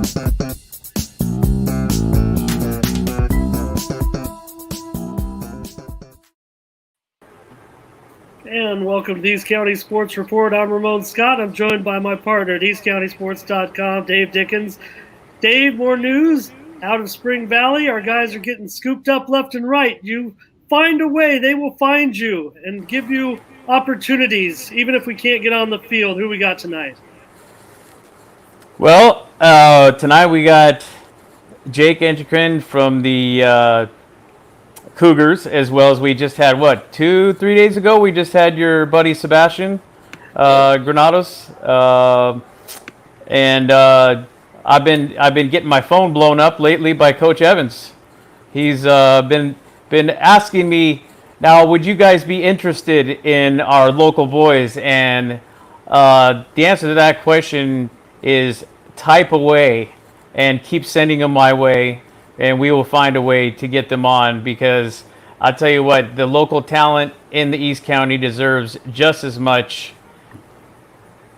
And welcome to the East County Sports Report. I'm Ramon Scott. I'm joined by my partner at EastCountySports.com, Dave Dickens. Dave, more news out of Spring Valley. Our guys are getting scooped up left and right. You find a way, they will find you and give you opportunities, even if we can't get on the field. Who we got tonight? Well, tonight we got JAKE Entrekin from the Cougars, as well as we just had, 2-3 days ago, we just had your buddy Sebastian Granados. And I've been getting my phone blown up lately by Coach Evans. He's been asking me, now, would you guys be interested in our local boys? And the answer to that question is type away and keep sending them my way, and we will find a way to get them on, because I'll tell you what, the local talent in the East County deserves just as much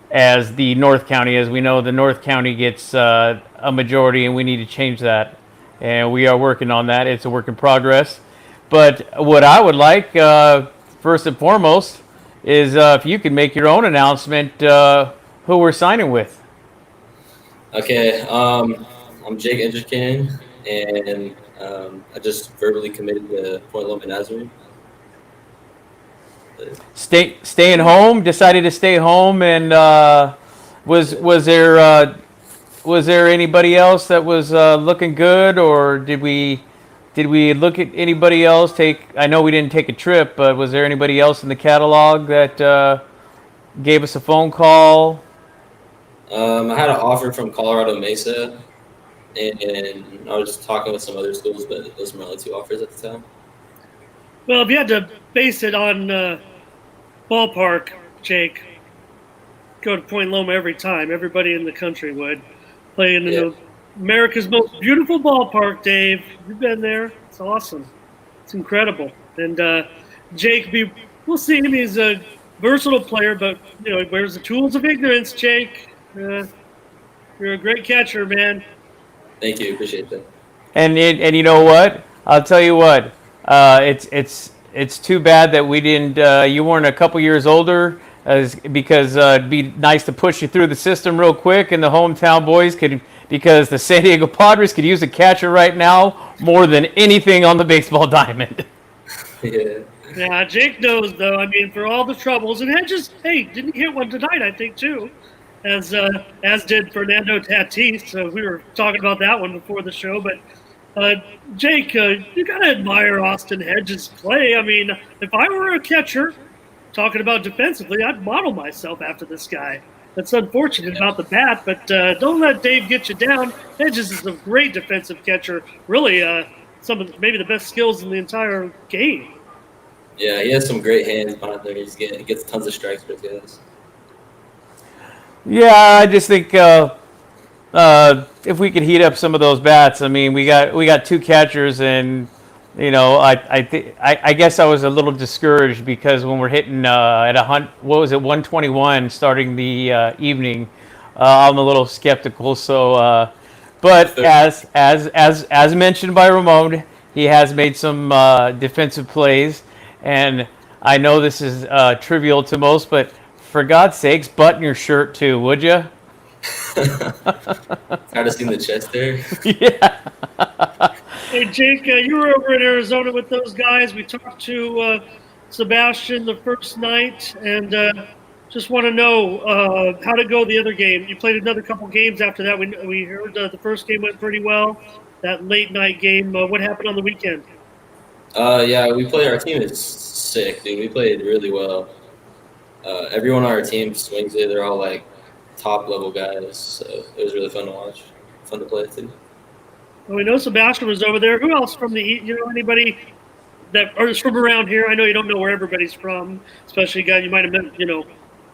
as the North County. As we know, the North County gets a majority, and we need to change that. And we are working on that. It's a work in progress. But what I would like, first and foremost, is if you could make your own announcement who we're signing with. Okay, I'm JAKE Entrekin, and I just verbally committed to Point Loma Nazarene. Staying home, decided to stay home, and was there anybody else that was looking good, or did we look at anybody else? I know we didn't take a trip, but was there anybody else in the catalog that gave us a phone call? I had an offer from Colorado Mesa, and I was talking with some other schools, but those were my only two offers at the time. Well, if you had to base it on ballpark, Jake, go to Point Loma every time. Everybody in the country would. Playing in America's most beautiful ballpark, Dave. You've been there. It's awesome. It's incredible. And Jake, we'll see him. He's a versatile player, but he wears the tools of ignorance, Jake. You're a great catcher, man. Thank you. Appreciate that. And you know what? I'll tell you what. It's too bad that we didn't. You weren't a couple years older, because it'd be nice to push you through the system real quick, and the hometown boys because the San Diego Padres could use a catcher right now more than anything on the baseball diamond. Yeah. Yeah, Jake knows, though. I mean, for all the troubles, and Hedges, didn't hit one tonight, I think, too, as did Fernando Tatis. So we were talking about that one before the show. But, Jake, you got to admire Austin Hedges' play. I mean, if I were a catcher, talking about defensively, I'd model myself after this guy. That's unfortunate about the bat, but don't let Dave get you down. Hedges is a great defensive catcher. Really, maybe the best skills in the entire game. Yeah, he has some great hands behind there. He gets tons of strikes with guys. Yeah, I just think if we could heat up some of those bats. I mean, we got two catchers, and I guess I was a little discouraged because when we're hitting at 121 starting the evening, I'm a little skeptical. So, but as mentioned by Ramon, he has made some defensive plays, and I know this is trivial to most, but for God's sakes, button your shirt too, would you? Tired of seeing the chest there. Yeah. Hey, Jake, you were over in Arizona with those guys. We talked to Sebastian the first night, and just want to know how to go the other game. You played another couple games after that. We heard the first game went pretty well. That late night game, what happened on the weekend? Yeah, we played. Our team is sick, dude. We played really well. Everyone on our team swings it. They're all like top level guys, so it was really fun to watch. Fun to play too. Well, we know Sebastian was over there. Who else from anybody that is from around here? I know you don't know where everybody's from, especially a guy you might have met,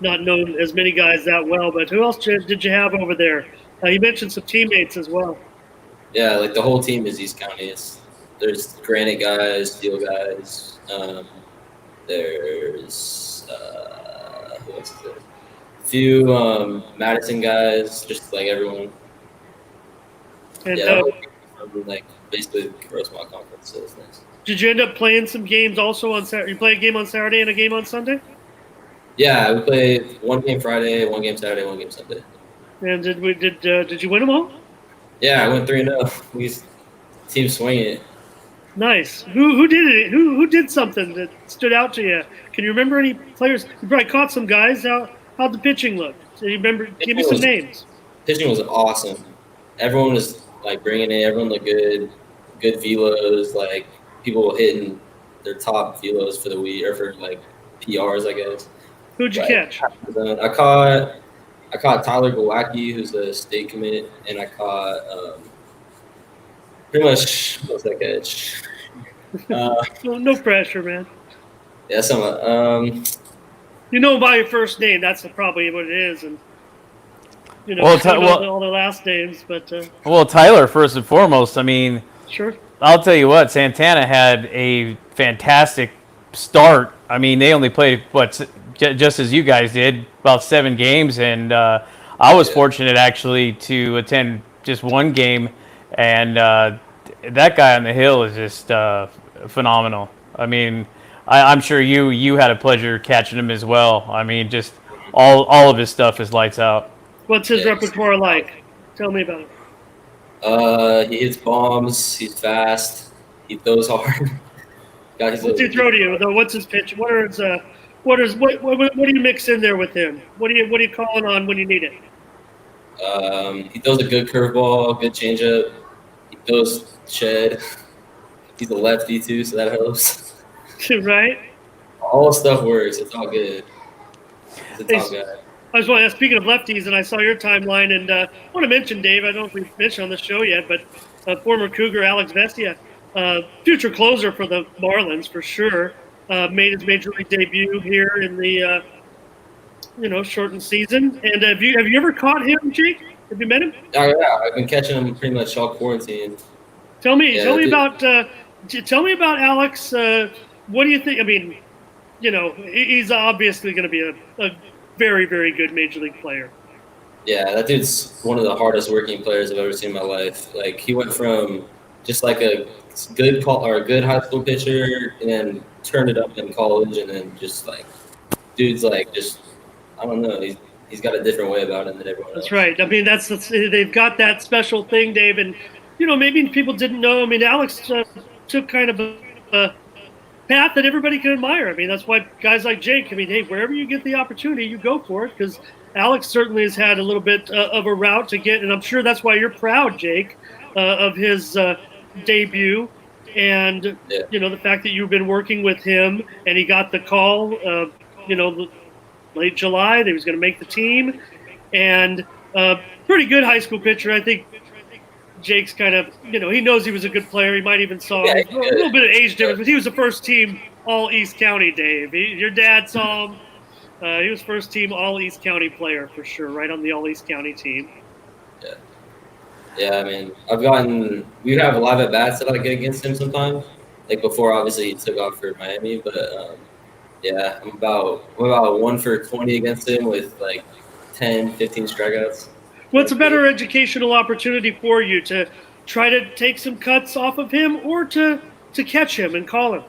not known as many guys that well. But who else did you have over there? You mentioned some teammates as well. Yeah, like the whole team is East County. There's Granite guys, Steel guys. There's who else is there? A few Madison guys, just like everyone. And Yeah, like basically Rosemont Conference, so it's nice. did you end up playing some games also on Saturday? You play a game on Saturday and a game on Sunday? Yeah, we played one game Friday, one game Saturday, one game Sunday. And did you win them all? Yeah, I went 3-0. We team swinging it. Nice. Who did it? Who did something that stood out to you? Can you remember any players? You probably caught some guys. How'd the pitching look? So you remember? Give me some names. Pitching was awesome. Everyone was like bringing it. Everyone looked good. Good velos. Like people hitting their top velos for the week or for like PRs, I guess. Who'd you catch? I caught Tyler Gawacki, who's a state commit, and I caught pretty much what's that catch? No pressure, man. Yeah, some. You know by your first name. That's probably what it is, and you know, all the last names. But well, Tyler, first and foremost. I mean, sure. I'll tell you what. Santana had a fantastic start. I mean, they only played just as you guys did, about 7 games, and I was fortunate actually to attend just one game, and that guy on the hill is just phenomenal. I mean, I'm sure you had a pleasure catching him as well. I mean, just all of his stuff is lights out. What's his repertoire like? Tell me about it. He hits bombs. He's fast. He throws hard. What's he throw to you? Though? What's his pitch? What do you mix in there with him? What are you calling on when you need it? He throws a good curveball, good changeup. He throws shed. He's a lefty too, so that helps. Right. All stuff works. It's all good. He's a top guy. I just want to ask, speaking of lefties, and I saw your timeline, and I want to mention, Dave, I don't know if we've mentioned on the show yet, but former Cougar Alex Vestia, future closer for the Marlins for sure, made his major league debut here in the shortened season. And have you ever caught him, Jake? Have you met him? Oh yeah, I've been catching him pretty much all quarantine. Tell me about Alex. What do you think? I mean, he's obviously going to be a very, very good major league player. Yeah, that dude's one of the hardest working players I've ever seen in my life. Like he went from just like a good high school pitcher, and then turned it up in college, and then just like dude's like just I don't know. He's got a different way about him than everyone else. That's right. I mean, they've got that special thing, Dave, and maybe people didn't know. I mean, Alex took kind of a path that everybody can admire. I mean, that's why guys like Jake, I mean, hey, wherever you get the opportunity, you go for it, because Alex certainly has had a little bit of a route to get, and I'm sure that's why you're proud, Jake, of his debut, and, the fact that you've been working with him, and he got the call, late July that he was going to make the team, and pretty good high school pitcher. I think Jake's kind of, he knows he was a good player. He might even saw a little bit of age difference, but he was a first team All East County, Dave. Your dad saw him. He was first team All East County player for sure, right on the All East County team. Yeah. Yeah, I mean, we have a lot of at-bats that I get against him sometimes. Like before, obviously, he took off for Miami, but yeah, I'm about 1 for 20 against him with like 10, 15 strikeouts. What's a better educational opportunity for you, to try to take some cuts off of him, or to catch him and call him?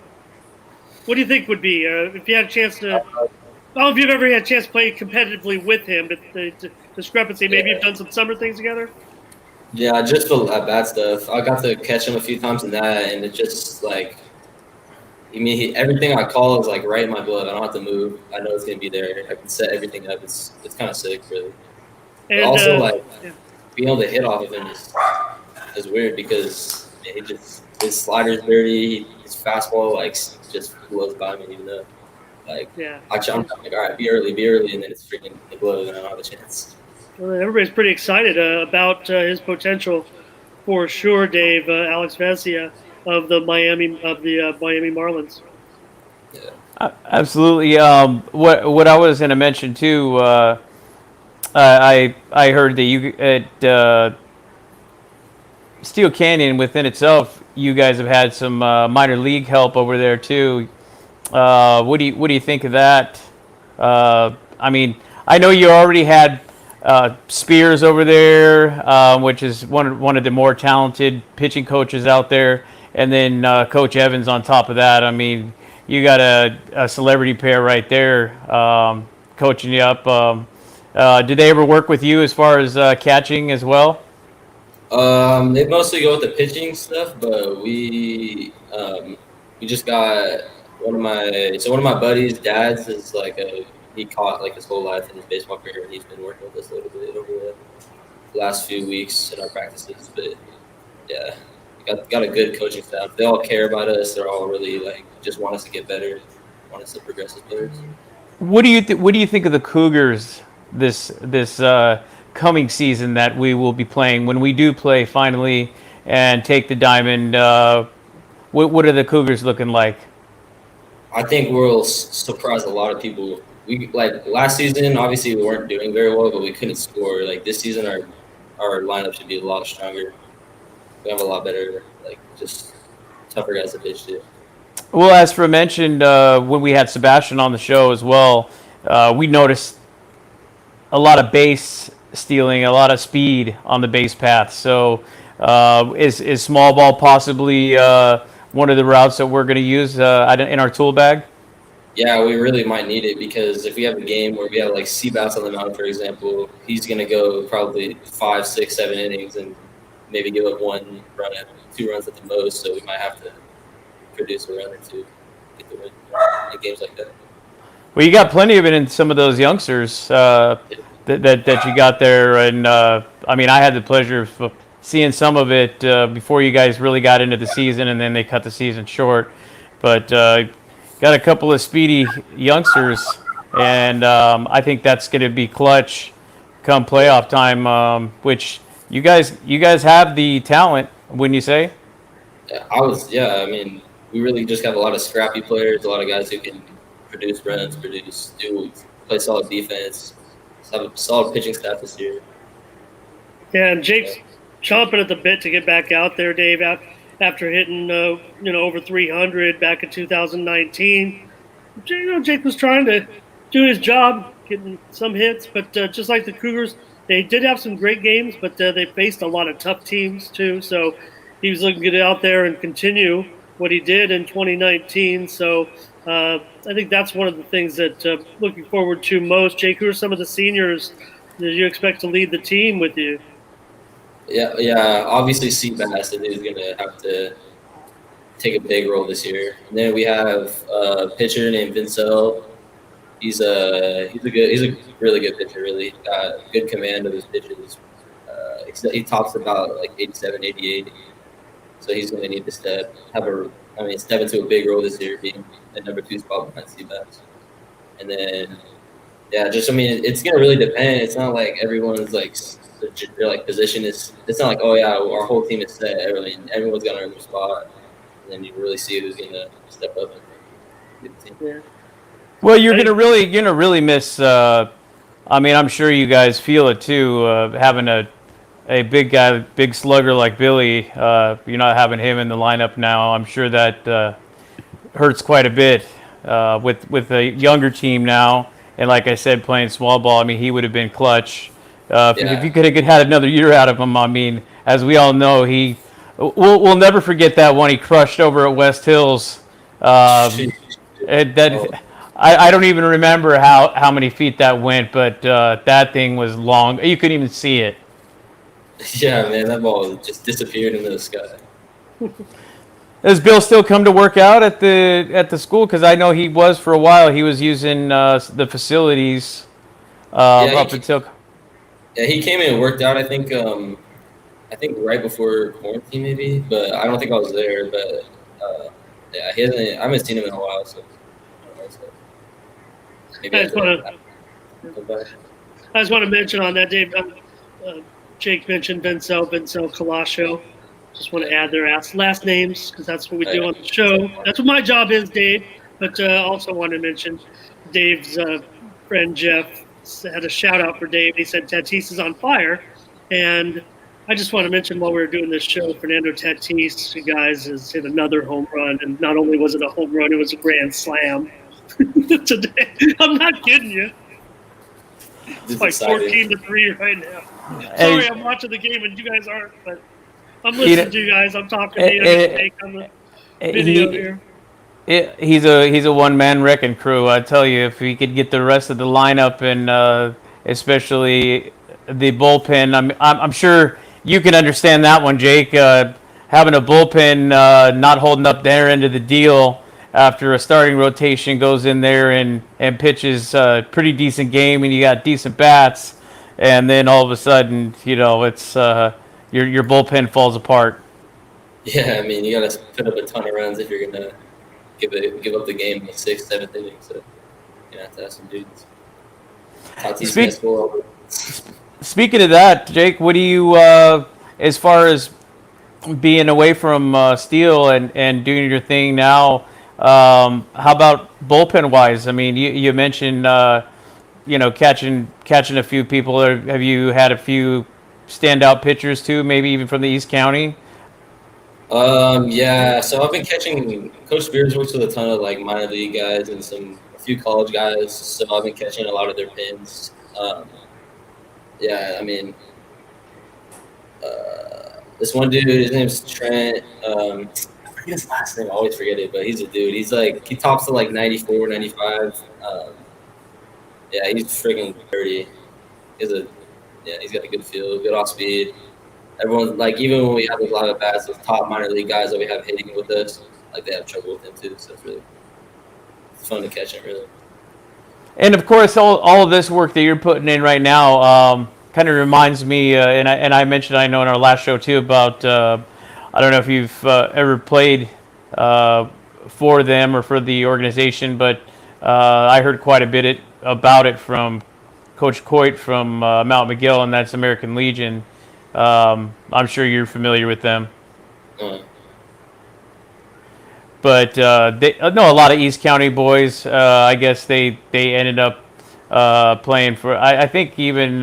What do you think would be if you had a chance to? I don't know if you've ever had a chance to play competitively with him, but the discrepancy. Maybe you've done some summer things together. Yeah, just for at-bat stuff. I got to catch him a few times in that, and it just like. I mean, everything I call is like right in my glove. I don't have to move. I know it's gonna be there. I can set everything up. It's kind of sick, really. And but also, being able to hit off of him is weird because his slider's dirty. His fastball just blows by me, even though I'm like, all right, be early, and then it's freaking the glove, and I don't have a chance. Well, everybody's pretty excited about his potential, for sure, Dave. Alex Vestia of the Miami Marlins. Yeah, absolutely. What I was going to mention too. I heard that you at Steele Canyon within itself, you guys have had some minor league help over there too. What do you think of that? I mean, I know you already had Spears over there, which is one of the more talented pitching coaches out there, and then Coach Evans on top of that. I mean, you got a celebrity pair right there coaching you up. Did they ever work with you as far as catching as well? They mostly go with the pitching stuff, but we just got one of my buddies' dads is like he caught like his whole life in his baseball career, and he's been working with us a little bit over the last few weeks in our practices. But yeah, got a good coaching staff. They all care about us. They're all really like just want us to get better, want us to progress as players. What do you think of the Cougars this coming season that we will be playing when we do play finally and take the diamond? What are the Cougars looking like? I think we'll surprise a lot of people. We like last season, obviously we weren't doing very well, but we couldn't score. Like this season, our lineup should be a lot stronger. We have a lot better, like just tougher guys to pitch to. Well, as for mentioned, when we had Sebastian on the show as well, we noticed a lot of base stealing, a lot of speed on the base path. So, is small ball possibly one of the routes that we're going to use in our tool bag? Yeah, we really might need it because if we have a game where we have like Seabass on the mound, for example, he's going to go probably 5, 6, 7 innings and maybe give up 1 run, 2 runs at the most. So we might have to produce a run or 2 to get the win in games like that. Well, you got plenty of it in some of those youngsters that you got there, and I mean, I had the pleasure of seeing some of it before you guys really got into the season, and then they cut the season short. But got a couple of speedy youngsters, and I think that's going to be clutch come playoff time. Which you guys have the talent, wouldn't you say? I mean, we really just have a lot of scrappy players, a lot of guys who can produce runs, play solid defense, have a solid pitching staff this year. Yeah, and Jake's chomping at the bit to get back out there, Dave. After hitting over 300 back in 2019, Jake was trying to do his job, getting some hits. But just like the Cougars, they did have some great games, but they faced a lot of tough teams too. So he was looking to get out there and continue what he did in 2019. So I think that's one of the things that looking forward to most. Jake, who are some of the seniors that you expect to lead the team with you? Yeah. Obviously, Seabass is going to have to take a big role this year. And then we have a pitcher named Vincel. He's a really good pitcher. Really got good command of his pitches. He tops about like 87, 88. So he's going to need to step into a big role this year, being the number 2 spot behind Seabass. And then, it's going to really depend. It's not like everyone's their position is. It's not like, oh yeah, our whole team is set. Everyone's got to earn their spot, and then you really see who's going to step up and get the team. Yeah. Well, you're gonna really miss. I mean, I'm sure you guys feel it too. Having a big guy, big slugger like Billy, you're not having him in the lineup now. I'm sure that hurts quite a bit with a younger team now. And like I said, playing small ball, I mean, he would have been clutch. If you could have had another year out of him, I mean, as we all know, we'll never forget that one he crushed over at West Hills. I don't even remember how many feet that went, but that thing was long. You couldn't even see it. Yeah, man, that ball just disappeared into the sky. Does Bill still come to work out at the school? Because I know he was for a while. He was using the facilities up until. Yeah, he came in and worked out. I think right before quarantine, maybe, but I don't think I was there. But he hasn't. I haven't seen him in a while, so. Maybe I just want to mention on that, Dave. Jake mentioned Vincel Colacio. Just want to add their last names because that's what we do on the show. That's what my job is, Dave. But also want to mention Dave's friend Jeff had a shout out for Dave. He said Tatis is on fire, and I just want to mention while we were doing this show, Fernando Tatis, you guys, has hit another home run, and not only was it a home run, it was a grand slam today. I'm not kidding you. It's like 14-3 right now. Sorry, I'm watching the game and you guys aren't, but I'm listening to you guys. I'm talking to you. I take on the video here. He's a one-man wrecking crew. I tell you, if he could get the rest of the lineup and especially the bullpen, I'm sure you can understand that one, Jake. Having a bullpen not holding up their end of the deal after a starting rotation goes in there and pitches a pretty decent game, and you got decent bats, and then all of a sudden, it's your bullpen falls apart. Yeah, I mean, you got to put up a ton of runs if you're gonna give up the game in the 6th, 7th inning. So you have to have some dudes. Speaking of that, Jake, what do you, as far as being away from Steele and doing your thing now, how about bullpen wise? I mean, you mentioned catching a few people. Have you had a few standout pitchers too? Maybe even from the East County. Yeah. So I've been catching. Coach Spears works with a ton of like minor league guys and a few college guys. So I've been catching a lot of their pins. Yeah, I mean, this one dude, his name's Trent. I forget his last name. I always forget it, but he's a dude. He's like, he tops to like 94, 95. Yeah, he's freaking dirty. He's got a good feel, good off speed. Everyone, like, even when we have a lot of bats, those top minor league guys that we have hitting with us, like, they have trouble with him too. So it's fun to catch him, really. And of course, all of this work that you're putting in right now kind of reminds me, and I mentioned, I know in our last show too, about I don't know if you've ever played for them or for the organization, but I heard quite a bit about it from Coach Coit from Mount McGill, and that's American Legion. I'm sure you're familiar with them. But they know a lot of East County boys. I guess they ended up playing for. I think even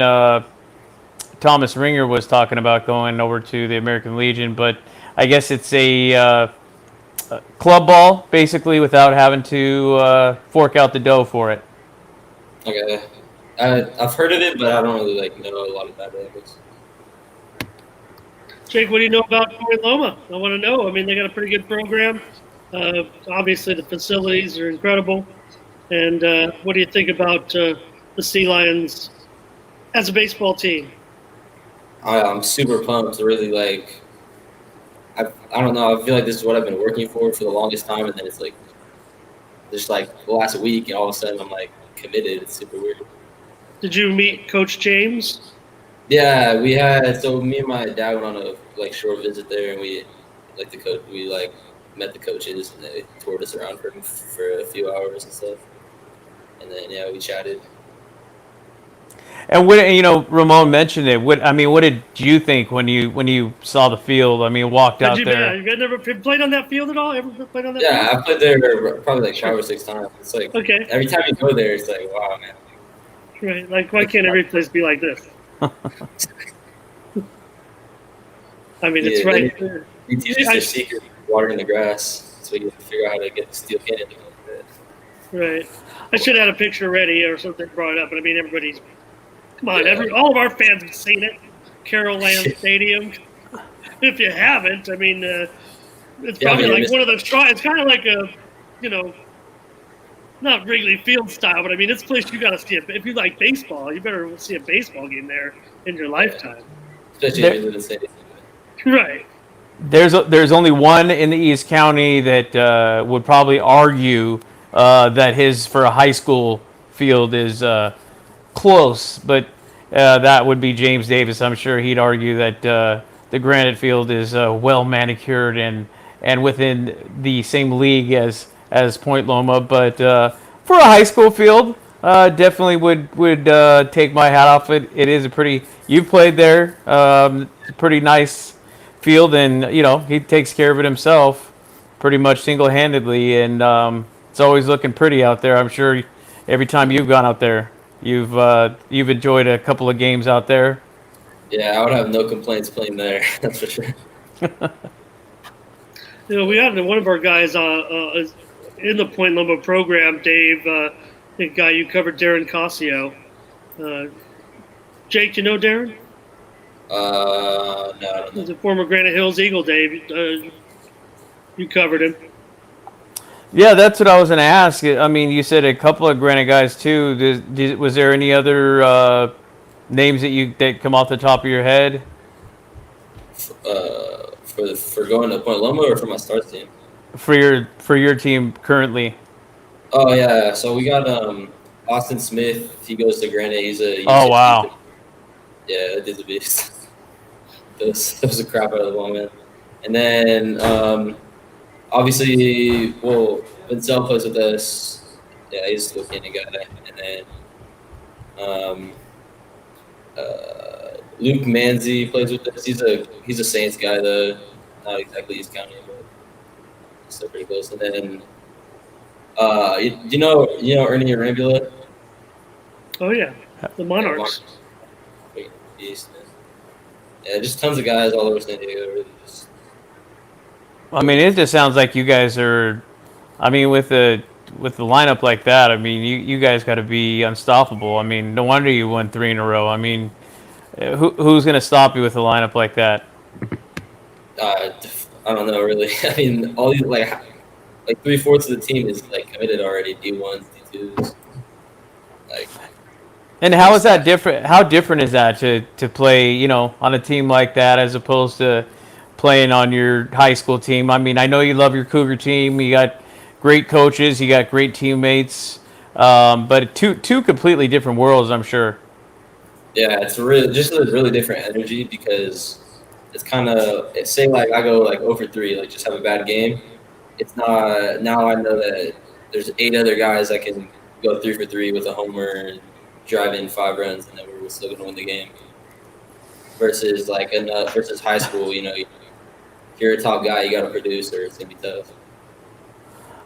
Thomas Ringer was talking about going over to the American Legion, but I guess it's a club ball basically without having to fork out the dough for it. Okay, I've heard of it, but I don't really know a lot about it. Jake, what do you know about Point Loma? I want to know. I mean, they got a pretty good program. Obviously, the facilities are incredible. And what do you think about the Sea Lions as a baseball team? I'm super pumped. Really, I don't know. I feel like this is what I've been working for the longest time, and then it's just the last week, and all of a sudden I'm committed. It's super weird. Did you meet Coach James? Yeah, we had. So me and my dad went on a short visit there, and we met the coaches, and they toured us around for a few hours and stuff. And then we chatted. And Ramon mentioned it. What did you think when you saw the field? I mean, walked out there. You guys never played on that field at all? Ever played on that? Yeah, field? I played there probably 5 or 6 times. It's okay. Every time you go there, it's wow, man. Right, why can't every place be like this? I mean, it's right there. You teach us the secret of watering the grass, so we can figure out how to get the Steele Canyon to go like that. Right. I should have had a picture ready or something brought up, but I mean, everybody's. Come on, all of our fans have seen it. Carroll Land Stadium. If you haven't, I mean, it's probably one of the strong. It's kind of like a, not Wrigley Field style, but I mean, it's a place you got to see it. If you like baseball, you better see a baseball game there in your lifetime. Especially if you live in the city. Right. There's only one in the East County that would probably argue that his for a high school field is close, but that would be James Davis. I'm sure he'd argue that the Granite Field is well manicured and within the same league as Point Loma. But for a high school field, definitely would take my hat off. It is a pretty. You've played there, pretty nice field, and he takes care of it himself, pretty much single-handedly, and it's always looking pretty out there. I'm sure every time you've gone out there, you've enjoyed a couple of games out there. Yeah, I would have no complaints playing there. That's for sure. We had one of our guys in the Point Loma program, Dave, the guy you covered, Darren Cossio. Jake, you know Darren? No, I don't He's know. a former Granite Hills Eagle, Dave. You covered him. Yeah, that's what I was going to ask. I mean, you said a couple of Granite guys too. Was there any other names that come off the top of your head? For going to Point Loma or for my stars team? For your team currently? Oh yeah, so we got Austin Smith. He goes to Granite. He's a Oh wow. yeah, that dude's a beast. Those a crap out of the ball, man. And then obviously, well, Vincel plays with us. Yeah, he's a Steele Canyon guy. And then Luke Manzi plays with us. He's a Saints guy though, not exactly East County, but still pretty close. And then you know Ernie Arambula? Oh yeah, the Monarchs. East. Yeah, just tons of guys all over San Diego. Really just. I mean, it just sounds like you guys are. I mean, with the lineup like that, I mean, you guys got to be unstoppable. I mean, no wonder you won 3 in a row. I mean, who's going to stop you with a lineup like that? I don't know really. I mean, all these like 3/4 of the team is like committed already. D1s, D2s. Like. And how is that different? How different is that to play, you know, on a team like that as opposed to playing on your high school team? I mean, I know you love your Cougar team. You got great coaches. You got great teammates. But two completely different worlds, I'm sure. Yeah, it's really just a really different energy because it's kind of say like I go like over 3, like just have a bad game. It's not now I know that there's 8 other guys that can go 3 for 3 with a homer and drive in 5 runs, and then we're still gonna win the game. Versus versus high school, you know, if you're a top guy, you got to produce, or it's gonna be tough.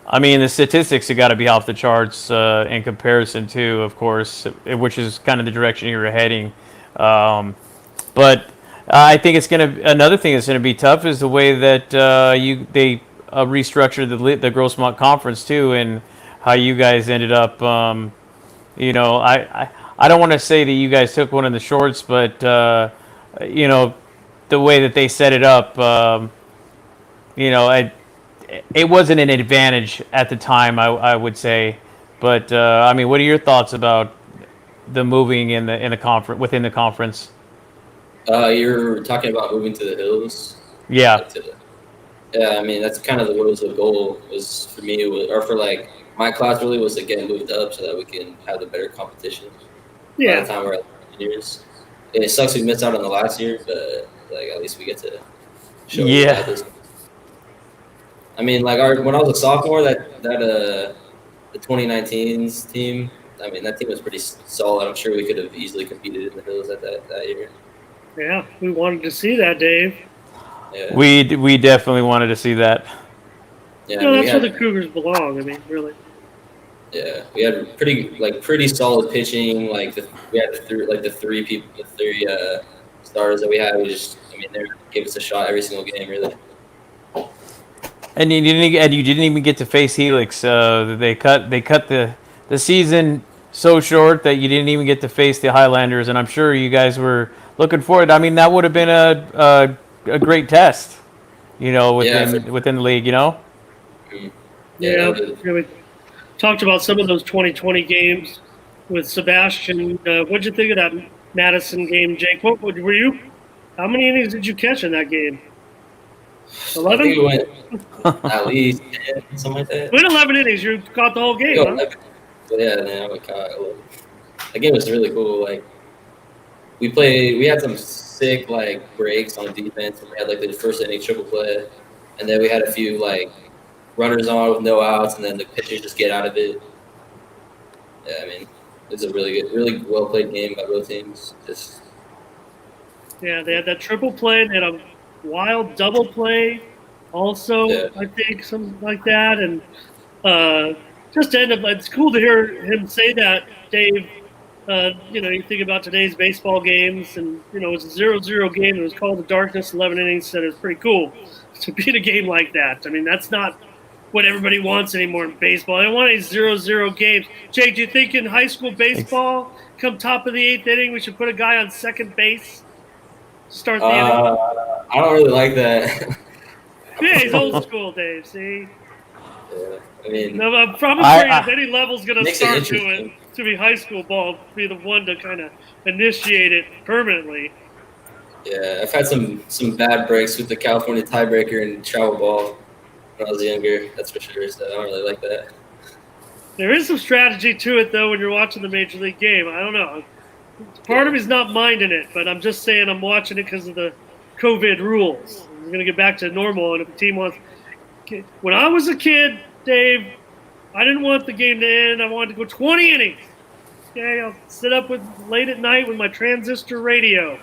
I mean, the statistics have got to be off the charts in comparison to, of course, which is kind of the direction you were heading. But I think another thing that's gonna be tough is the way that they restructured the Grossmont Conference too, and how you guys ended up. You know, I don't want to say that you guys took one in the shorts, but you know, the way that they set it up, you know, it wasn't an advantage at the time, I would say. But I mean, what are your thoughts about the moving in the conference within the conference? You're talking about moving to the hills. Yeah. Yeah, I mean that's kind of the goal was for me, or for like my class really was to get moved up so that we can have the better competition. Yeah. By the time we're at juniors, it sucks we missed out on the last year, but like at least we get to show. Yeah. I mean, like when I was a sophomore, the 2019's team. I mean, that team was pretty solid. I'm sure we could have easily competed in the hills at that year. Yeah, we wanted to see that, Dave. Yeah. We definitely wanted to see that. Yeah, no, that's where the Cougars belong. I mean, really. Yeah, we had pretty solid pitching. Like we had the 3 stars that we had. They gave us a shot every single game, really. And you didn't even get to face Helix. They cut the season so short that you didn't even get to face the Highlanders. And I'm sure you guys were looking forward. I mean, that would have been a great test, you know, within the league, you know. Yeah, we talked about some of those 2020 games with Sebastian. What'd you think of that Madison game, Jake? What were you? How many innings did you catch in that game? 11? I think we went at least 10, something like that. We went 11 innings. You caught the whole game, huh? Yeah, man, I caught 11. That game was really cool. Like we had some sick like breaks on defense. We had like the first inning triple play, and then we had a few like runners on with no outs, and then the pitchers just get out of it. Yeah, I mean, it's a really well played game by both teams. Yeah, they had that triple play. They had a wild double play, also. Yeah. I think something like that, and just to end up, it's cool to hear him say that, Dave. You know, you think about today's baseball games, and you know, it was a 0-0 game. It was called the Darkness, 11 innings, and it was pretty cool to beat a game like that. I mean, that's not what everybody wants anymore in baseball. I don't want any 0-0 games. Jake, do you think in high school baseball, come top of the 8th inning, we should put a guy on second base to start the inning? I don't really like that. Yeah, he's old school, Dave. See, Yeah, I mean, no, I'm probably afraid if any level's going to makes it start to interesting. it to be high school ball, be the one to kind of initiate it permanently. yeah, I've had some bad breaks with the California tiebreaker and travel ball when I was younger. That's for sure. So I don't really like that. There is some strategy to it, though, when you're watching the Major League game. I don't know. Part of me's not minding it, but I'm just saying I'm watching it because of the COVID rules. We're going to get back to normal, and if a team wants – when I was a kid, Dave, I didn't want the game to end. I wanted to go 20 innings. Okay, I'll sit up late at night with my transistor radio.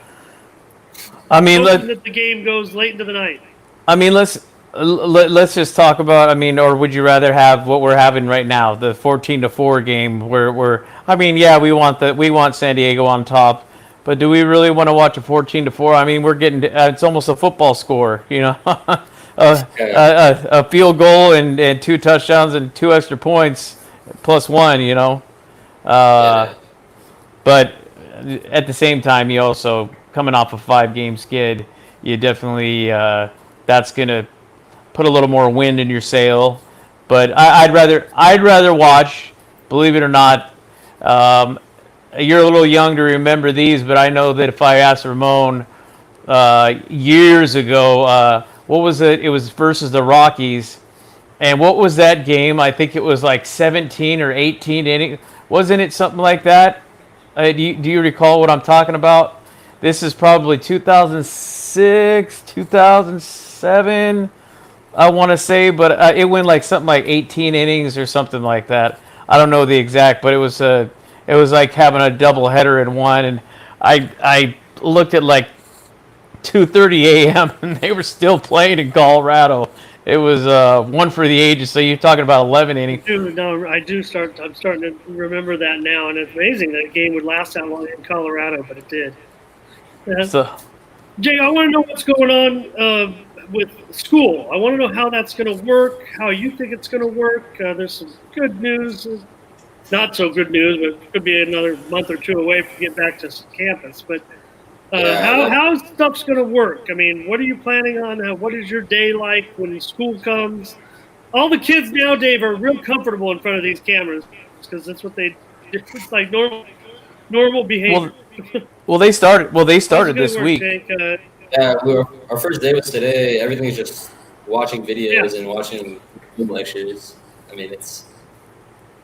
I mean, that the game goes late into the night. I mean, let's just talk about. I mean, or would you rather have what we're having right now, the 14-4 game, where I mean, yeah, we want San Diego on top, but do we really want to watch a 14-4? I mean, we're getting it's almost a football score, you know, a field goal and 2 touchdowns and 2 extra points plus 1, you know. But at the same time, you also coming off a 5-game skid, you definitely that's gonna put a little more wind in your sail. But I'd rather watch. Believe it or not, you're a little young to remember these, but I know that if I asked Ramon years ago, what was it? It was versus the Rockies, and what was that game? I think it was like 17 or 18 innings. Wasn't it something like that? Do you recall what I'm talking about? This is probably 2006, 2007, I want to say, but it went like something like 18 innings or something like that. I don't know the exact, but it was like having a double header in one, and I looked at like 2:30 a.m. and they were still playing in Colorado. It was one for the ages. So you're talking about 11 innings. I'm starting to remember that now, and it's amazing that a game would last that long in Colorado, but it did. Jay, I want to know what's going on with school. I want to know how that's going to work, how you think it's going to work. There's some good news, not so good news, but it could be another month or 2 away from getting back to campus. But how stuff's going to work? I mean, what are you planning on? What is your day like when school comes? All the kids now, Dave, are real comfortable in front of these cameras because that's what they do. It's like normal behavior. Well, they started this week. Our first day was today. Everything's just watching videos and watching Zoom lectures. I mean, it's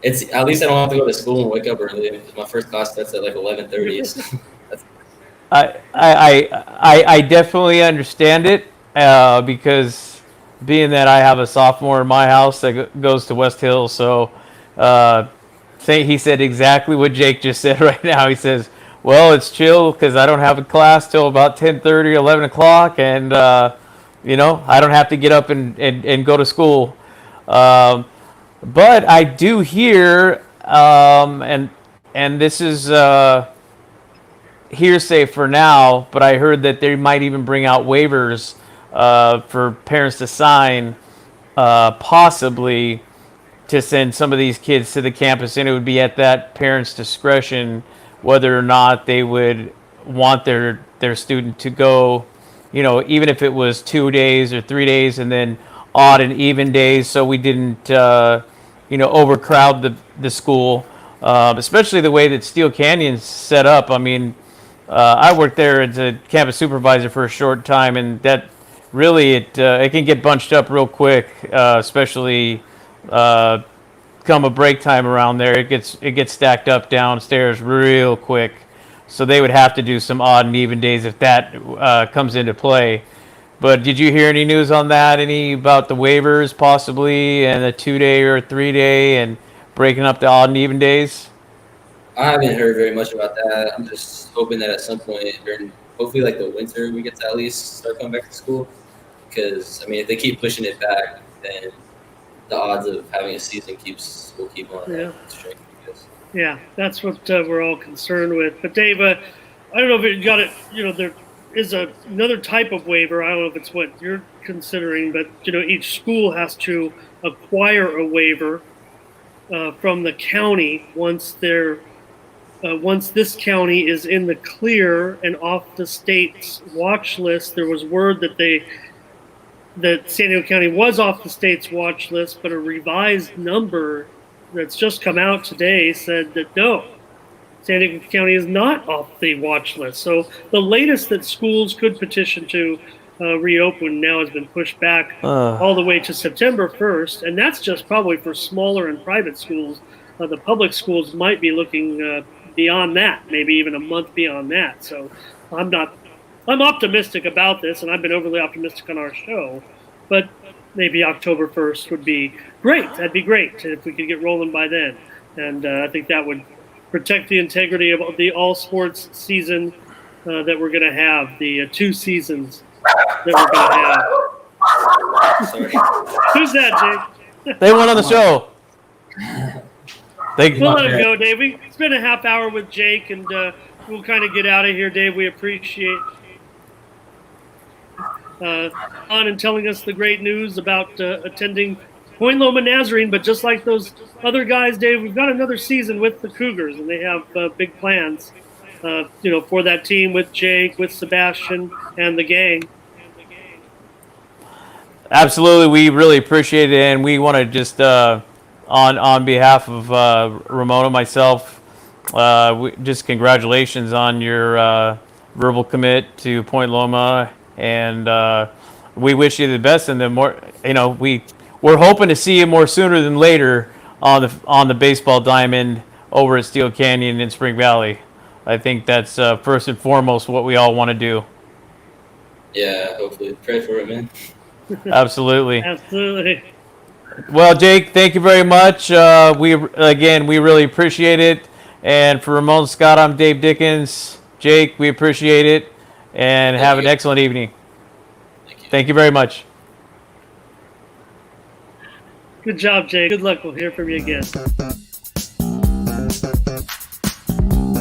at least I don't have to go to school and wake up early. My first class starts at like 11:30. I definitely understand it because being that I have a sophomore in my house that goes to West Hill, so he said exactly what Jake just said right now. He says, well, it's chill because I don't have a class till about 10:30, 11 o'clock, and I don't have to get up and go to school. But I do hear, and this is hearsay for now, but I heard that they might even bring out waivers for parents to sign, possibly to send some of these kids to the campus, and it would be at that parent's discretion whether or not they would want their student to go, even if it was 2 days or 3 days, and then odd and even days, so we didn't, overcrowd the school, especially the way that Steele Canyon's set up. I mean, I worked there as a campus supervisor for a short time, and that really it can get bunched up real quick, especially come a break time around there. It gets stacked up downstairs real quick. So they would have to do some odd and even days if that comes into play. But did you hear any news on that? Any about the waivers possibly, and a 2-day or a 3-day, and breaking up the odd and even days? I haven't heard very much about that. I'm just hoping that at some point during, hopefully like the winter, we get to at least start coming back to school. Because I mean, if they keep pushing it back, then the odds of having a season will keep on shrinking. Yeah, that's what we're all concerned with. But Dave, I don't know if you got it. is another type of waiver. I don't know if it's what you're considering, but each school has to acquire a waiver from the county once this county is in the clear and off the state's watch list. There was word that San Diego County was off the state's watch list, but a revised number that's just come out today said that no, San Diego County is not off the watch list. So the latest that schools could petition to reopen now has been pushed back all the way to September 1st, and that's just probably for smaller and private schools. The public schools might be looking beyond that, maybe even a month beyond that. So I'm optimistic about this, and I've been overly optimistic on our show, but maybe October 1st would be great. That'd be great if we could get rolling by then, and I think that would protect the integrity of the all sports season that we're going to have, the 2 seasons that we're going to have. Who's that, Jake? They went on the show. We'll let him go, Dave. We spent a half hour with Jake, and we'll kind of get out of here, Dave. We appreciate on and telling us the great news about attending Point Loma Nazarene. But just like those other guys, Dave, we've got another season with the Cougars, and they have big plans, for that team with Jake, with Sebastian, and the gang. Absolutely, we really appreciate it, and we want to just on behalf of Ramona, myself, just congratulations on your verbal commit to Point Loma, and we wish you the best. And the more, we're hoping to see you more sooner than later on the baseball diamond over at Steele Canyon in Spring Valley. I think that's first and foremost what we all want to do. Yeah, hopefully. Pray for it, man. Absolutely. Absolutely. Well, Jake, thank you very much. We really appreciate it. And for Ramon Scott, I'm Dave Dickens. Jake, we appreciate it, and have an excellent evening. Thank you very much. Good job, Jake. Good luck. We'll hear from you again.